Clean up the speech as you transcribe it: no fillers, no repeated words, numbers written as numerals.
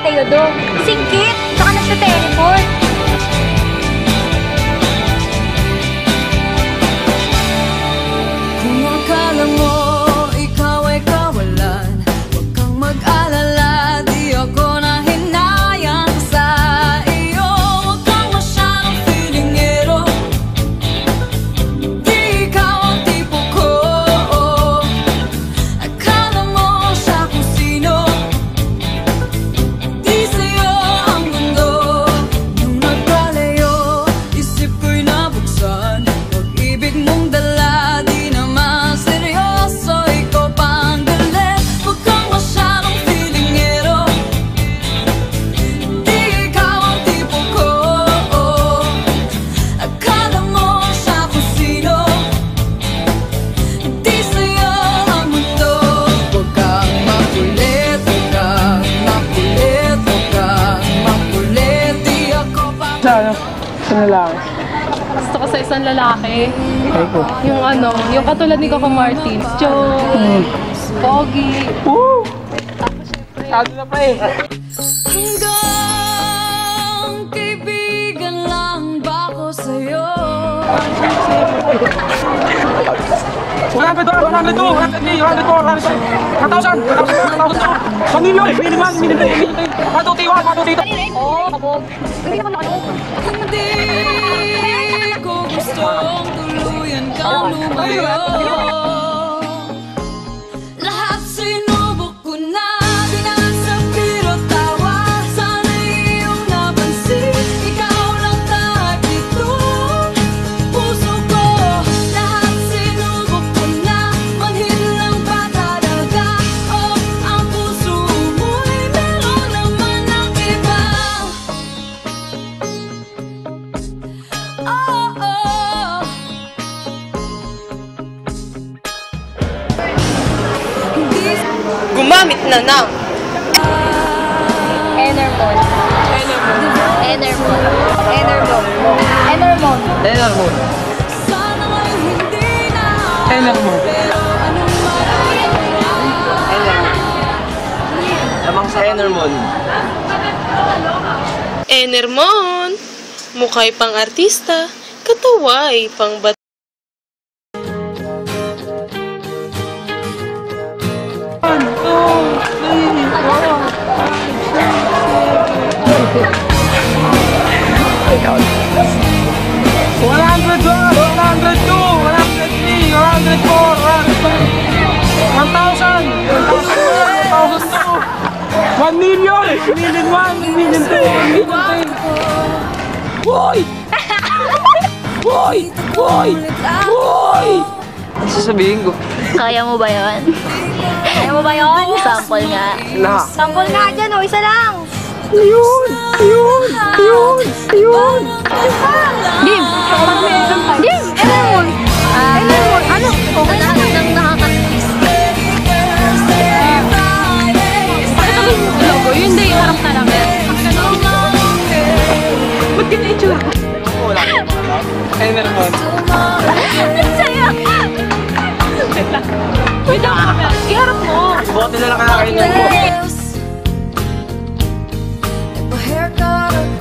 nagtatayo-do. Singkit, tsaka nagtateleport. Kung akala mo ikaw ay kawalan, huwag kang mag-alala, di ako na hinayang sa iyo. Huwag kang masyadong feelingero, di ikaw ang tipo ko. Akala mo siya kung sino, di sa'yo ang mundo. Nung nagkalayo, isip ko'y nabuksan, pag-ibig mong dala, di naman seryoso, ikaw pa ang galit. Huwag kang masyadong feelingero, di ikaw ang tipo ko. Akala mo siya kung sino, di sa'yo ang mundo. Huwag kang makulit, huwag kang makulit, huwag kang makulit, di ako pa. Sa lalaki. Gusto ko sa isang lalaki. Ay ko. Yung katulad ni Coco Martin. Joke, pogi. Woo! Sabi na pa eh. Hanggang kaibigan lang ba ako sa'yo? 100 100 100 Hindi ko gustong tuluyan kang lumayo. Lahat sinubok ko na, dinaan sa biro tawa. Sana iyong napansin, ikaw lang lahat ito. Puso ko, lahat sinubok ko na, manhin lang ba talaga? O ang puso mo'y meron naman ng iba? Oh, oh. Gumamit na ng Enermon. Enermon. Enermon. Enermon. Enermon. Sana nga'y hindi na, Enermon. pero anong magagawa? Lamang sa Enermon. Enermon. Mukha'y pang artista, katawa'y pang bat. Ano sasabihin ko? Kaya mo ba yun? Kaya mo ba yun? Sample nga. Na. Sample nga dyan, o. Isa lang. Ayun! Ayun! Ayun! Ayun! Game! Game! Enermon! Enermon! Ano? Okay na nang nakakatiis. Ito yung logo, yun din yung harap na lang. Ba't ganyan yung tsura? Enermon. Ang saya! Wait lang, iharap mo. Bote na lang kaya kayo ng My haircut